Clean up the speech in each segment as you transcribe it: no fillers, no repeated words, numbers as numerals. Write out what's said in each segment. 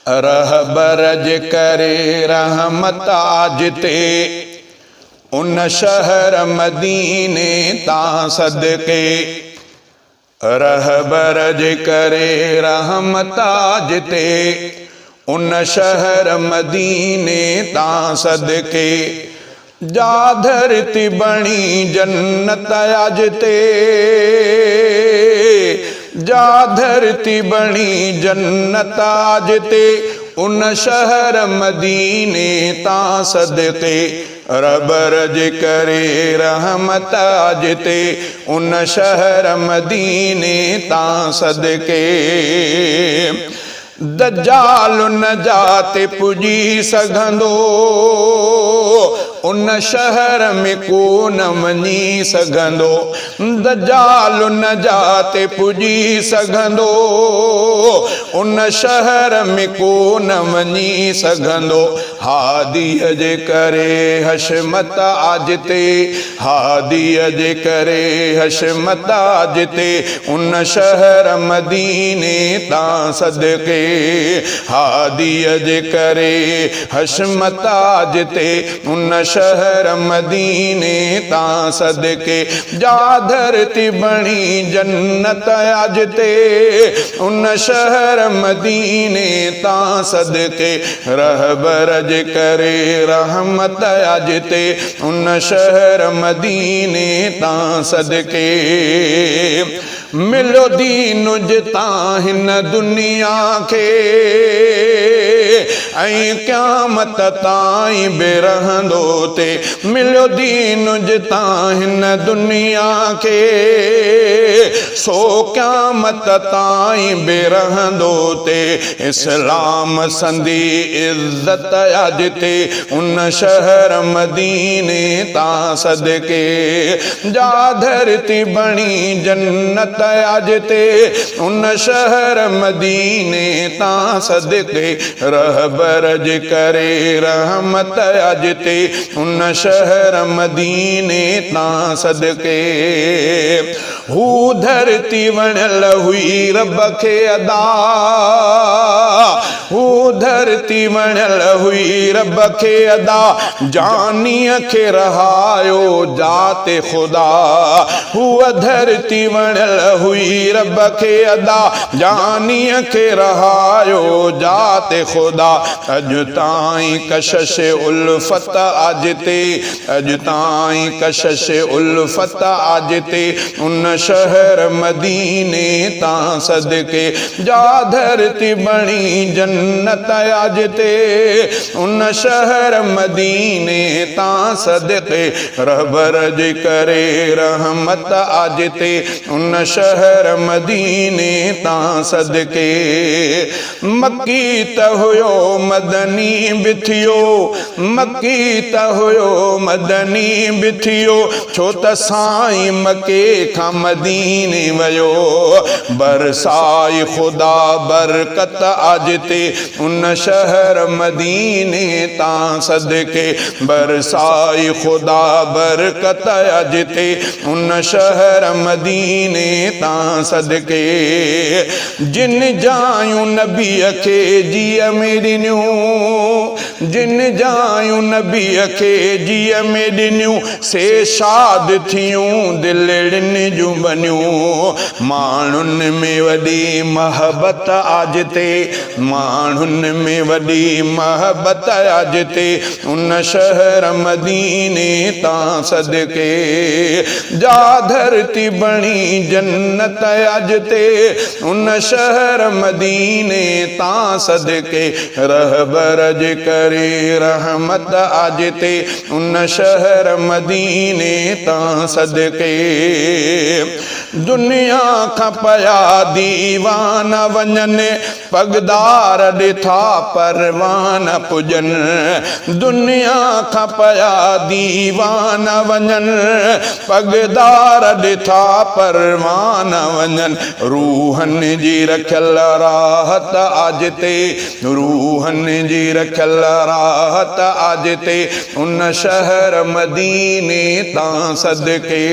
रहबर जे करे रहमत आज ते उन शहर मदीने तां सदके। रहबर जे करे रहमत आज ते उन शहर मदीने तां सदके। जा धरती बणी जन्नत आज ते, जा धरती बणी जन्नत आज ते उन शहर मदीने तां सदके। रबर जे करे रहमत आज ते उन शहर मदीने तां सदके। दज्जाल न जाते पुजी सघंदो उन शहर में को न वञी सघंदो। दज्जाल न जाते पुजी सघंदो उन शहर में को न वञी सघंदो। हादीअ जे करे हशमत आज ते, हादीअ जे करे हशमत आज ते उन शहर मदीने तां सदके। हादीअ जे करे हशमत आज ते उन शहर मदीने तां सदके। जा धरती बणी जन्नत आज ते उन शहर मदीने तां सदके। रहबर जे करे रहमत आज ते उन शहर मदीने तां सदके। मिलो दीन जितां हिन दुनिया खे ऐं क़यामत ताईं बि रहंदो ते। मिलो दीन जितां हिन दुनिया खे सो क़यामत ताईं बि रहंदो ते। इस्लाम संदी इज़्ज़त आज ते उन शहर मदीने तां सदके। जा धरती बणी जन्नत आज ते उन शहर मदीने तां सदके। रहबर जे करे रहमत आज ते उन शहर मदीने तां सदके। हू धरती वणियल हुई रब खे अदा, हू धरती वणियल हुई रब खे अदा जानीअ खे रहायो जाते ख़ुदा। हूअ धरती वणियल हुई रब खे अदा जानीअ खे रहायो जाते ख़ुदा। अॼु ताईं कशिश उल्फत आज ते, अॼु ताईं कशिश उल्फत आज ते उन शहर मदीने तां सदके। जा धरती बणी जन्नत आज ते उन शहर मदीने तां सदके। रहबर जे करे रहमत आज ते उन शहर मदीने तां सदके। मक्की त हुयो मदनी बि थियो, मक्की त हुयो मदनी बि थियो छो त साईं मके खां मदीने वयो। बरसाई ख़ुदा बरकत आज ते उन शहर मदीने तां सदके। बरसाई ख़ुदा बरकत आज ते उन शहर मदीने तां सदके। जिन जायूं नबीअ खे जीअ में ॾिनियूं, जिन जायूं नबीअ खे जीअ में ॾिनियूं से शाद थियूं दिलड़ियुनि जूं बनियूं। माण्हुनि में वॾी महबत आज ते, माण्हुनि में वॾी महबत आज ते उन शहर मदीने तां सदके। जा धरती बणी जन्नत आज ते उन शहर मदीने तां सदके। रहबर जे करे रहमत आज ते उन शहर मदीने तां सदके। दुनिया खां पया दीवाना वञनि पगदार ॾिठा परवान पुजन दुनिया खां पया दीवान वञन पगदार ॾिठा परवान वञन रूहन जी रखियल राहत आज ते रूहन जी रखियल राहत आज ते उन शहर मदीने तां सदके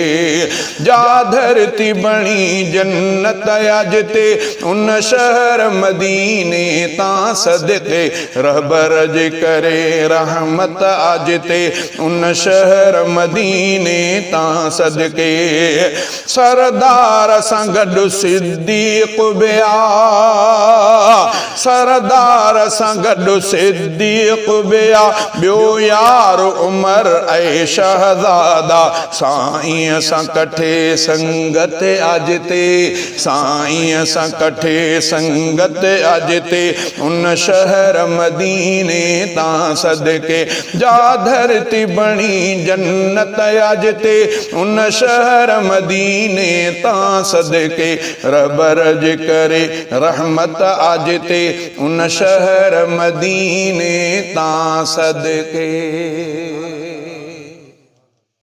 जा धरती बणी जन्नत आज ते उन शहर मदीने तां सदके रहबर जे करे रहमत आज ते उन शहर मदीने तां सदके सरदार सां गॾु सिद्दीक़ बिया सरदार सां गॾु सिद्दीक़ बिया ॿियो यार उमर ऐं शहज़ादा साईं सां कठे संगत आज ते साईं सां कठे संगत आज ते उन शहर मदीने तां सदके जा धरती बणी जन्नत आज ते उन शहर मदीने तां सदके रबर जे करे रहमत आज ते उन शहर मदीने तां सदके।